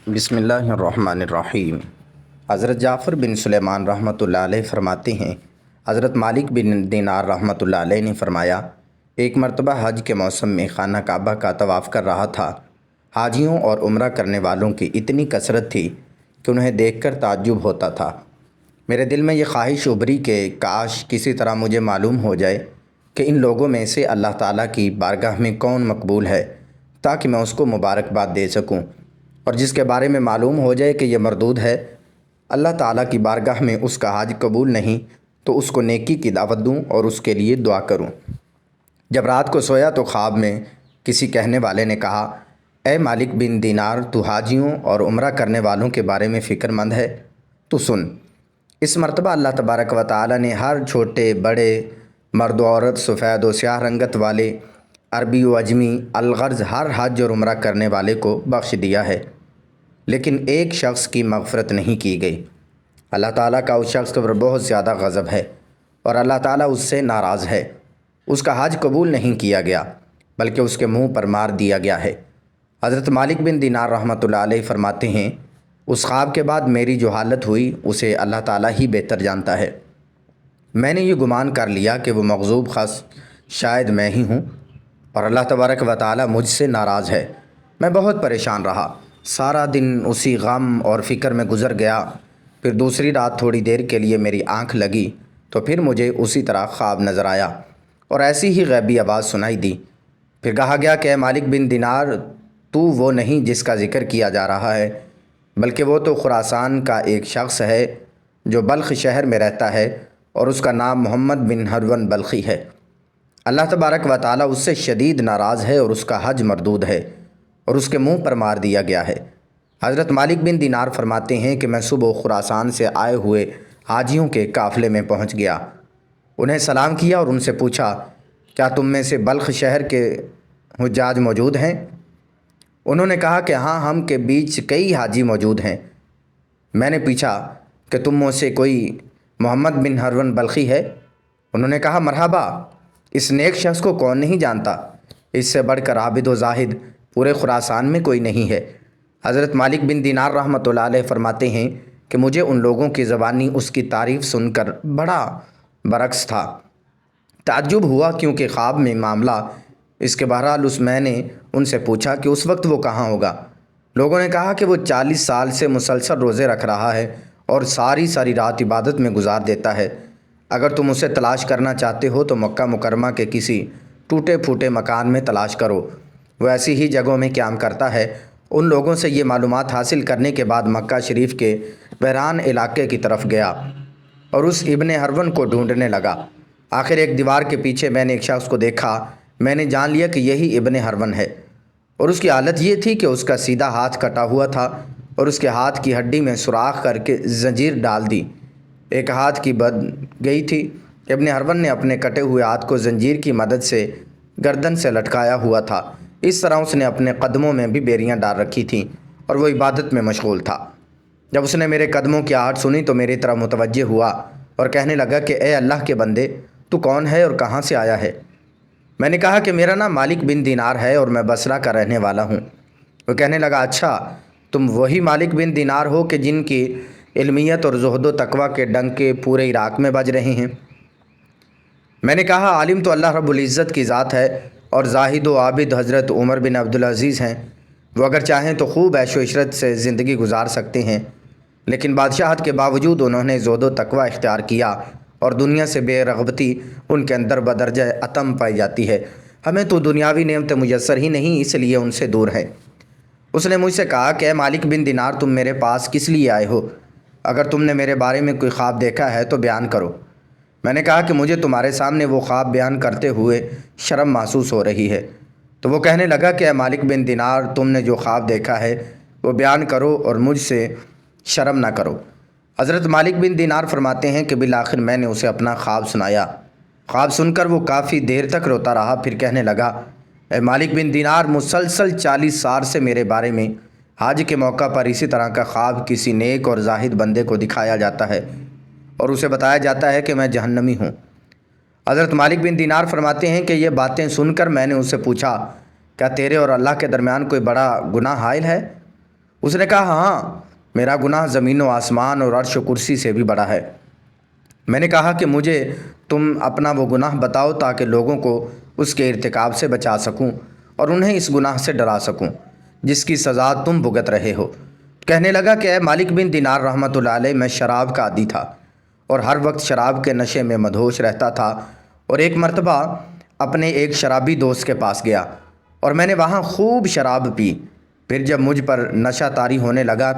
بسم اللہ الرحمن الرحیم۔ حضرت جعفر بن سلیمان رحمۃ اللہ علیہ فرماتے ہیں، حضرت مالک بن دینار رحمۃ اللہ علیہ نے فرمایا، ایک مرتبہ حج کے موسم میں خانہ کعبہ کا طواف کر رہا تھا۔ حاجیوں اور عمرہ کرنے والوں کی اتنی کثرت تھی کہ انہیں دیکھ کر تعجب ہوتا تھا۔ میرے دل میں یہ خواہش ابھری کہ کاش کسی طرح مجھے معلوم ہو جائے کہ ان لوگوں میں سے اللہ تعالیٰ کی بارگاہ میں کون مقبول ہے، تاکہ میں اس کو مبارکباد دے سکوں، اور جس کے بارے میں معلوم ہو جائے کہ یہ مردود ہے، اللہ تعالیٰ کی بارگاہ میں اس کا حج قبول نہیں، تو اس کو نیکی کی دعوت دوں اور اس کے لیے دعا کروں۔ جب رات کو سویا تو خواب میں کسی کہنے والے نے کہا، اے مالک بن دینار، تو حاجیوں اور عمرہ کرنے والوں کے بارے میں فکر مند ہے؟ تو سن، اس مرتبہ اللہ تبارک و تعالیٰ نے ہر چھوٹے بڑے، مرد و عورت، سفید و سیاہ رنگت والے، عربی و عجمی، الغرض ہر حج اور عمرہ کرنے والے کو بخش دیا ہے، لیکن ایک شخص کی مغفرت نہیں کی گئی۔ اللہ تعالیٰ کا اس شخص پر بہت زیادہ غضب ہے اور اللہ تعالیٰ اس سے ناراض ہے۔ اس کا حج قبول نہیں کیا گیا بلکہ اس کے منہ پر مار دیا گیا ہے۔ حضرت مالک بن دینار رحمۃ اللہ علیہ فرماتے ہیں، اس خواب کے بعد میری جو حالت ہوئی اسے اللہ تعالیٰ ہی بہتر جانتا ہے۔ میں نے یہ گمان کر لیا کہ وہ مغضوب خاص شاید میں ہی ہوں اور اللہ تبارک و تعالیٰ مجھ سے ناراض ہے۔ میں بہت پریشان رہا، سارا دن اسی غم اور فکر میں گزر گیا۔ پھر دوسری رات تھوڑی دیر کے لیے میری آنکھ لگی تو پھر مجھے اسی طرح خواب نظر آیا اور ایسی ہی غیبی آواز سنائی دی۔ پھر کہا گیا کہ اے مالک بن دینار، تو وہ نہیں جس کا ذکر کیا جا رہا ہے، بلکہ وہ تو خراسان کا ایک شخص ہے جو بلخ شہر میں رہتا ہے اور اس کا نام محمد بن ہرون بلخی ہے۔ اللہ تبارک و تعالیٰ اس سے شدید ناراض ہے اور اس کا حج مردود ہے اور اس کے منہ پر مار دیا گیا ہے۔ حضرت مالک بن دینار فرماتے ہیں کہ میں صبح خراسان سے آئے ہوئے حاجیوں کے قافلے میں پہنچ گیا، انہیں سلام کیا اور ان سے پوچھا، کیا تم میں سے بلخ شہر کے حجاج موجود ہیں؟ انہوں نے کہا کہ ہاں، ہم کے بیچ کئی حاجی موجود ہیں۔ میں نے پوچھا کہ تم میں سے کوئی محمد بن ہرون بلخی ہے؟ انہوں نے کہا، مرحبا، اس نیک شخص کو کون نہیں جانتا، اس سے بڑھ کر عابد و زاہد پورے خراسان میں کوئی نہیں ہے۔ حضرت مالک بن دینار رحمۃ اللہ علیہ فرماتے ہیں کہ مجھے ان لوگوں کی زبانی اس کی تعریف سن کر بڑا برعکس تھا۔ تعجب ہوا کیونکہ خواب میں معاملہ اس کے بہرحال میں نے ان سے پوچھا کہ اس وقت وہ کہاں ہوگا۔ لوگوں نے کہا کہ وہ 40 سال سے مسلسل روزے رکھ رہا ہے اور ساری رات عبادت میں گزار دیتا ہے۔ اگر تم اسے تلاش کرنا چاہتے ہو تو مکہ مکرمہ کے کسی ٹوٹے پھوٹے مکان میں تلاش کرو، وہ ایسی ہی جگہوں میں قیام کرتا ہے۔ ان لوگوں سے یہ معلومات حاصل کرنے کے بعد مکہ شریف کے ویران علاقے کی طرف گیا اور اس ابن ہرون کو ڈھونڈنے لگا۔ آخر ایک دیوار کے پیچھے میں نے ایک شخص کو دیکھا، میں نے جان لیا کہ یہی ابن ہرون ہے، اور اس کی حالت یہ تھی کہ اس کا سیدھا ہاتھ کٹا ہوا تھا اور اس کے ہاتھ کی ہڈی میں سوراخ کر کے زنجیر ڈال دی، ایک ہاتھ کی بد گئی تھی۔ ابن ہرون نے اپنے کٹے ہوئے ہاتھ کو زنجیر کی مدد سے گردن سے لٹکایا ہوا تھا، اس طرح اس نے اپنے قدموں میں بھی بیریاں ڈال رکھی تھیں اور وہ عبادت میں مشغول تھا۔ جب اس نے میرے قدموں کی آہٹ سنی تو میری طرف متوجہ ہوا اور کہنے لگا کہ اے اللہ کے بندے، تو کون ہے اور کہاں سے آیا ہے؟ میں نے کہا کہ میرا نام مالک بن دینار ہے اور میں بصرہ کا رہنے والا ہوں۔ وہ کہنے لگا، اچھا، تم وہی مالک بن دینار ہو کہ جن کی علمیت اور زہد و تقوی کے ڈنکے پورے عراق میں بج رہے ہیں؟ میں نے کہا، عالم تو اللہ رب العزت کی ذات ہے اور زاہد و عابد حضرت عمر بن عبدالعزیز ہیں، وہ اگر چاہیں تو خوب عیش و عشرت سے زندگی گزار سکتے ہیں، لیکن بادشاہت کے باوجود انہوں نے زہد و تقوی اختیار کیا اور دنیا سے بے رغبتی ان کے اندر بدرجہ عتم پائی جاتی ہے۔ ہمیں تو دنیاوی نعمتیں میسر ہی نہیں، اس لیے ان سے دور ہیں۔ اس نے مجھ سے کہا کہ اے مالک بن دینار، تم میرے پاس کس لیے آئے ہو؟ اگر تم نے میرے بارے میں کوئی خواب دیکھا ہے تو بیان کرو۔ میں نے کہا کہ مجھے تمہارے سامنے وہ خواب بیان کرتے ہوئے شرم محسوس ہو رہی ہے۔ تو وہ کہنے لگا کہ اے مالک بن دینار، تم نے جو خواب دیکھا ہے وہ بیان کرو اور مجھ سے شرم نہ کرو۔ حضرت مالک بن دینار فرماتے ہیں کہ بالآخر میں نے اسے اپنا خواب سنایا۔ خواب سن کر وہ کافی دیر تک روتا رہا، پھر کہنے لگا، اے مالک بن دینار، مسلسل 40 سال سے میرے بارے میں حج کے موقع پر اسی طرح کا خواب کسی نیک اور زاہد بندے کو دکھایا جاتا ہے اور اسے بتایا جاتا ہے کہ میں جہنمی ہوں۔ حضرت مالک بن دینار فرماتے ہیں کہ یہ باتیں سن کر میں نے اس سے پوچھا، کیا تیرے اور اللہ کے درمیان کوئی بڑا گناہ حائل ہے؟ اس نے کہا ہاں، میرا گناہ زمین و آسمان اور عرش و کرسی سے بھی بڑا ہے۔ میں نے کہا کہ مجھے تم اپنا وہ گناہ بتاؤ تاکہ لوگوں کو اس کے ارتکاب سے بچا سکوں اور انہیں اس گناہ سے ڈرا سکوں جس کی سزا تم بھگت رہے ہو۔ کہنے لگا کہ اے مالک بن دینار رحمۃ اللہ علیہ، میں شراب کا عادی تھا اور ہر وقت شراب کے نشے میں مدہوش رہتا تھا، اور ایک مرتبہ اپنے ایک شرابی دوست کے پاس گیا اور میں نے وہاں خوب شراب پی۔ پھر جب مجھ پر نشہ طاری ہونے لگا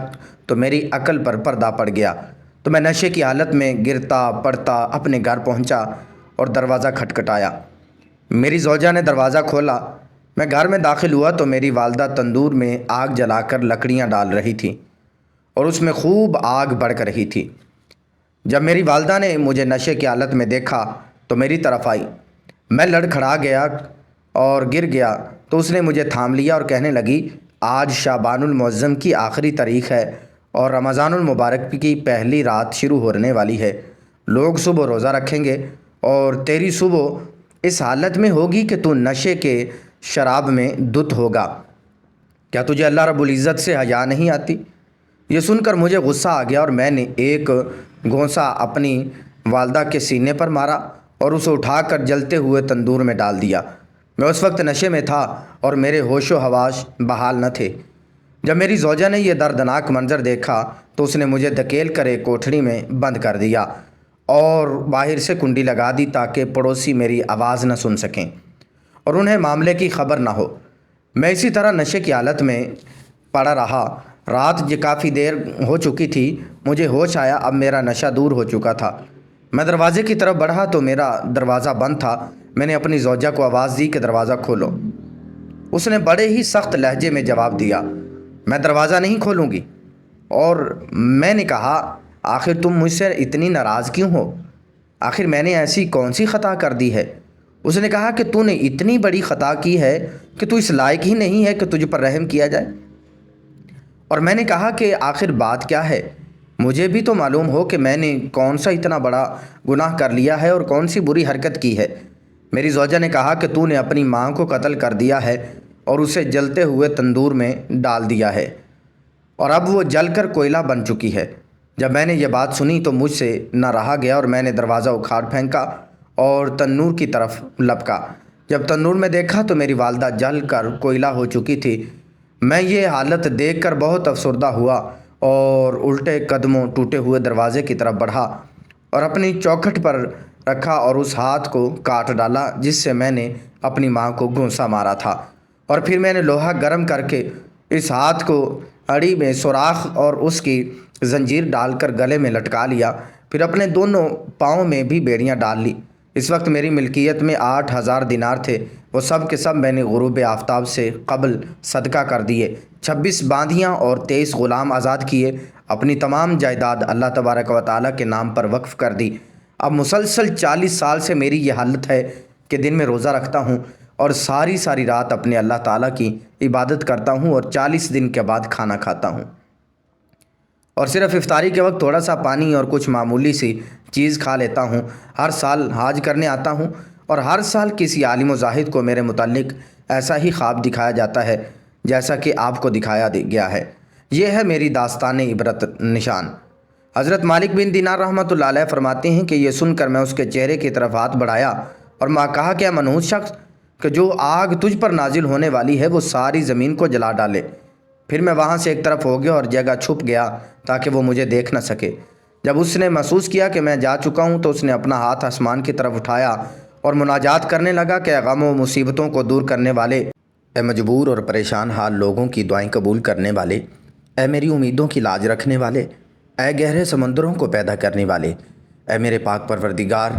تو میری عقل پر پردہ پڑ گیا، تو میں نشے کی حالت میں گرتا پڑتا اپنے گھر پہنچا اور دروازہ کھٹکھٹایا۔ میری زوجہ نے دروازہ کھولا۔ میں گھر میں داخل ہوا تو میری والدہ تندور میں آگ جلا کر لکڑیاں ڈال رہی تھی اور اس میں خوب آگ بھڑک رہی تھی۔ جب میری والدہ نے مجھے نشے کی حالت میں دیکھا تو میری طرف آئی۔ میں لڑکھڑا گیا اور گر گیا تو اس نے مجھے تھام لیا اور کہنے لگی، آج شعبان المعظم کی آخری تاریخ ہے اور رمضان المبارک کی پہلی رات شروع ہونے والی ہے۔ لوگ صبح روزہ رکھیں گے اور تیری صبح اس حالت میں ہوگی کہ تو نشے کے شراب میں دھت ہوگا۔ کیا تجھے اللہ رب العزت سے حیا نہیں آتی؟ یہ سن کر مجھے غصہ آ گیا اور میں نے ایک گھونسا اپنی والدہ کے سینے پر مارا اور اسے اٹھا کر جلتے ہوئے تندور میں ڈال دیا۔ میں اس وقت نشے میں تھا اور میرے ہوش و حواس بحال نہ تھے۔ جب میری زوجہ نے یہ دردناک منظر دیکھا تو اس نے مجھے دھکیل کر ایک کوٹھڑی میں بند کر دیا اور باہر سے کنڈی لگا دی تاکہ پڑوسی میری آواز نہ سن سکیں اور انہیں معاملے کی خبر نہ ہو۔ میں اسی طرح نشے کی حالت میں پڑا رہا۔ رات کافی دیر ہو چکی تھی، مجھے ہوش آیا، اب میرا نشہ دور ہو چکا تھا۔ میں دروازے کی طرف بڑھا تو میرا دروازہ بند تھا۔ میں نے اپنی زوجہ کو آواز دی کہ دروازہ کھولو۔ اس نے بڑے ہی سخت لہجے میں جواب دیا، میں دروازہ نہیں کھولوں گی۔ اور میں نے کہا، آخر تم مجھ سے اتنی ناراض کیوں ہو؟ آخر میں نے ایسی کون سی خطا کر دی ہے؟ اس نے کہا کہ تو نے اتنی بڑی خطا کی ہے کہ تو اس لائق ہی نہیں ہے کہ تجھ پر رحم کیا جائے۔ اور میں نے کہا کہ آخر بات کیا ہے؟ مجھے بھی تو معلوم ہو کہ میں نے کون سا اتنا بڑا گناہ کر لیا ہے اور کون سی بری حرکت کی ہے۔ میری زوجہ نے کہا کہ تو نے اپنی ماں کو قتل کر دیا ہے اور اسے جلتے ہوئے تندور میں ڈال دیا ہے اور اب وہ جل کر کوئلہ بن چکی ہے۔ جب میں نے یہ بات سنی تو مجھ سے نہ رہا گیا اور میں نے دروازہ اکھاڑ پھینکا اور تنور کی طرف لپکا۔ جب تنور میں دیکھا تو میری والدہ جل کر کوئلہ ہو چکی تھی۔ میں یہ حالت دیکھ کر بہت افسردہ ہوا اور الٹے قدموں ٹوٹے ہوئے دروازے کی طرف بڑھا اور اپنی چوکھٹ پر رکھا اور اس ہاتھ کو کاٹ ڈالا جس سے میں نے اپنی ماں کو گھونسا مارا تھا، اور پھر میں نے لوہا گرم کر کے اس ہاتھ کو اڑی میں سوراخ اور اس کی زنجیر ڈال کر گلے میں لٹکا لیا، پھر اپنے دونوں پاؤں میں بھی بیڑیاں ڈال لی۔ اس وقت میری ملکیت میں 8,000 دینار تھے، وہ سب کے سب میں نے غروب آفتاب سے قبل صدقہ کر دیے۔ 26 باندیاں اور 23 غلام آزاد کیے۔ اپنی تمام جائیداد اللہ تبارک و تعالیٰ کے نام پر وقف کر دی۔ اب مسلسل 40 سال سے میری یہ حالت ہے کہ دن میں روزہ رکھتا ہوں اور ساری رات اپنے اللہ تعالیٰ کی عبادت کرتا ہوں اور 40 دن کے بعد کھانا کھاتا ہوں اور صرف افطاری کے وقت تھوڑا سا پانی اور کچھ معمولی سی چیز کھا لیتا ہوں۔ ہر سال حج کرنے آتا ہوں اور ہر سال کسی عالم و زاہد کو میرے متعلق ایسا ہی خواب دکھایا جاتا ہے جیسا کہ آپ کو دکھایا گیا ہے۔ یہ ہے میری داستان عبرت نشان۔ حضرت مالک بن دینار رحمۃ اللہ علیہ فرماتے ہیں کہ یہ سن کر میں اس کے چہرے کی طرف ہاتھ بڑھایا اور میں کہا کہ منحوس شخص، کہ جو آگ تجھ پر نازل ہونے والی ہے وہ ساری زمین کو جلا ڈالے۔ پھر میں وہاں سے ایک طرف ہو گیا اور جگہ چھپ گیا تاکہ وہ مجھے دیکھ نہ سکے۔ جب اس نے محسوس کیا کہ میں جا چکا ہوں تو اس نے اپنا ہاتھ آسمان کی طرف اٹھایا اور مناجات کرنے لگا کہ غم و مصیبتوں کو دور کرنے والے، اے مجبور اور پریشان حال لوگوں کی دعائیں قبول کرنے والے، اے میری امیدوں کی لاج رکھنے والے، اے گہرے سمندروں کو پیدا کرنے والے، اے میرے پاک پروردگار،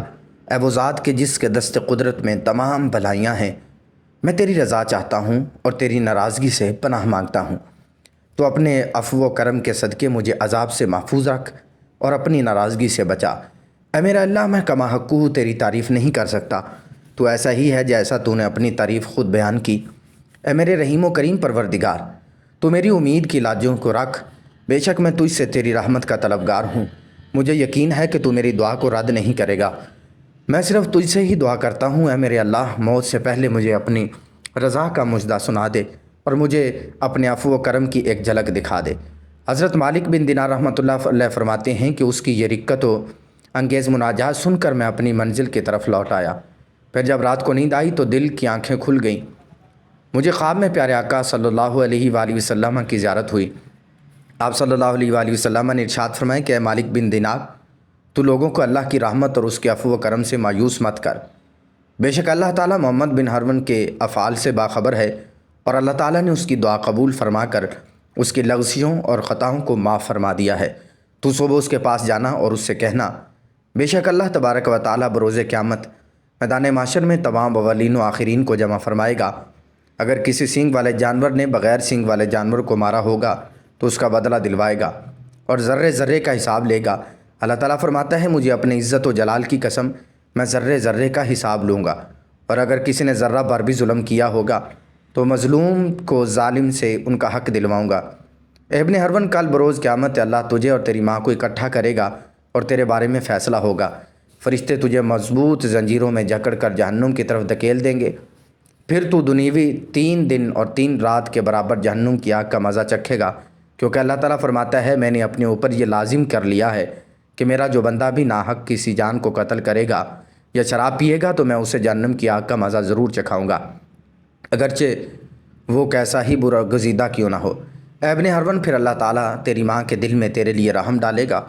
اے وہ ذات کے جس کے دست قدرت میں تمام بھلائیاں ہیں، میں تیری رضا چاہتا ہوں اور تیری ناراضگی سے پناہ مانگتا ہوں۔ تو اپنے عفو و کرم کے صدقے مجھے عذاب سے محفوظ رکھ اور اپنی ناراضگی سے بچا۔ اے میرا اللہ، میں کما حقہ تیری تعریف نہیں کر سکتا، تو ایسا ہی ہے جیسا تو نے اپنی تعریف خود بیان کی۔ اے میرے رحیم و کریم پروردگار، تو میری امید کی لاجوں کو رکھ، بے شک میں تجھ سے تیری رحمت کا طلبگار ہوں۔ مجھے یقین ہے کہ تو میری دعا کو رد نہیں کرے گا، میں صرف تجھ سے ہی دعا کرتا ہوں۔ اے میرے اللہ، موت سے پہلے مجھے اپنی رضا کا مژدہ سنا دے۔ اور مجھے اپنے عفو و کرم کی ایک جھلک دکھا دے۔ حضرت مالک بن دینار رحمۃ اللہ علیہ فرماتے ہیں کہ اس کی یہ رقت و انگیز مناجات سن کر میں اپنی منزل کی طرف لوٹ آیا۔ پھر جب رات کو نیند آئی تو دل کی آنکھیں کھل گئیں۔ مجھے خواب میں پیارے آقا صلی اللہ علیہ وآلہ وسلم کی زیارت ہوئی۔ آپ صلی اللہ علیہ وآلہ وسلم نے ارشاد فرمایا کہ اے مالک بن دینار، تو لوگوں کو اللہ کی رحمت اور اس کے عفو و کرم سے مایوس مت کر۔ بے شک اللہ تعالیٰ محمد بن ہرون کے افعال سے باخبر ہے، اور اللہ تعالیٰ نے اس کی دعا قبول فرما کر اس کی لغزشوں اور خطاؤں کو معاف فرما دیا ہے۔ تو صبح اس کے پاس جانا اور اس سے کہنا، بے شک اللہ تبارک و تعالیٰ بروز قیامت میدان محشر میں تمام اولین و آخرین کو جمع فرمائے گا۔ اگر کسی سینگ والے جانور نے بغیر سینگ والے جانور کو مارا ہوگا تو اس کا بدلہ دلوائے گا اور ذرے ذرے کا حساب لے گا۔ اللہ تعالیٰ فرماتا ہے، مجھے اپنی عزت و جلال کی قسم، میں ذرے ذرے کا حساب لوں گا، اور اگر کسی نے ذرہ بھر بھی ظلم کیا ہوگا تو مظلوم کو ظالم سے ان کا حق دلواؤں گا۔ اے ابن ہرون، کل بروز قیامت اللہ تجھے اور تیری ماں کو اکٹھا کرے گا اور تیرے بارے میں فیصلہ ہوگا۔ فرشتے تجھے مضبوط زنجیروں میں جکڑ کر جہنم کی طرف دھکیل دیں گے، پھر تو دنیوی 3 دن اور 3 رات کے برابر جہنم کی آگ کا مزہ چکھے گا، کیونکہ اللہ تعالیٰ فرماتا ہے، میں نے اپنے اوپر یہ لازم کر لیا ہے کہ میرا جو بندہ بھی ناحق کسی جان کو قتل کرے گا یا شراب پیے گا تو میں اسے جہنم کی آگ کا مزہ ضرور چکھاؤں گا، اگرچہ وہ کیسا ہی برا گزیدہ کیوں نہ ہو۔ اے ابن ہرون، پھر اللہ تعالیٰ تیری ماں کے دل میں تیرے لیے رحم ڈالے گا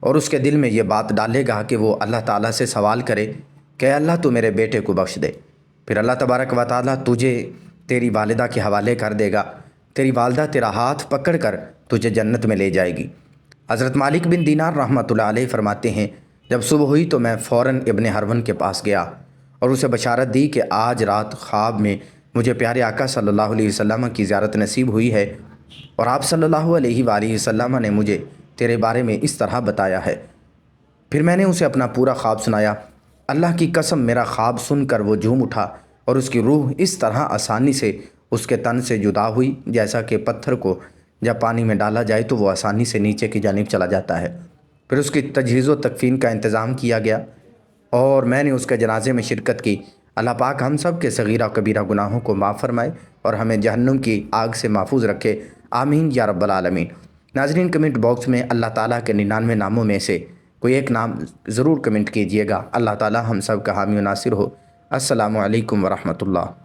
اور اس کے دل میں یہ بات ڈالے گا کہ وہ اللہ تعالیٰ سے سوال کرے کہ اے اللہ تو میرے بیٹے کو بخش دے۔ پھر اللہ تبارک و تعالیٰ تجھے تیری والدہ کے حوالے کر دے گا، تیری والدہ تیرا ہاتھ پکڑ کر تجھے جنت میں لے جائے گی۔ حضرت مالک بن دینار رحمۃ اللہ علیہ فرماتے ہیں، جب صبح ہوئی تو میں فوراً ابن ہرون کے پاس گیا اور اسے بشارت دی کہ آج رات خواب میں مجھے پیارے آقا صلی اللہ علیہ وسلم کی زیارت نصیب ہوئی ہے، اور آپ صلی اللہ علیہ وآلہ وسلم نے مجھے تیرے بارے میں اس طرح بتایا ہے۔ پھر میں نے اسے اپنا پورا خواب سنایا۔ اللہ کی قسم، میرا خواب سن کر وہ جھوم اٹھا اور اس کی روح اس طرح آسانی سے اس کے تن سے جدا ہوئی جیسا کہ پتھر کو جب پانی میں ڈالا جائے تو وہ آسانی سے نیچے کی جانب چلا جاتا ہے۔ پھر اس کی تجہیز و تکفین کا انتظام کیا گیا اور میں نے اس کے جنازے میں شرکت کی۔ اللہ پاک ہم سب کے صغیرہ کبیرہ گناہوں کو معاف فرمائے اور ہمیں جہنم کی آگ سے محفوظ رکھے، آمین یا رب العالمین۔ ناظرین، کمنٹ باکس میں اللہ تعالیٰ کے 99 ناموں میں سے کوئی ایک نام ضرور کمنٹ کیجئے گا۔ اللہ تعالیٰ ہم سب کا حامی و ناصر ہو۔ السلام علیکم ورحمۃ اللہ۔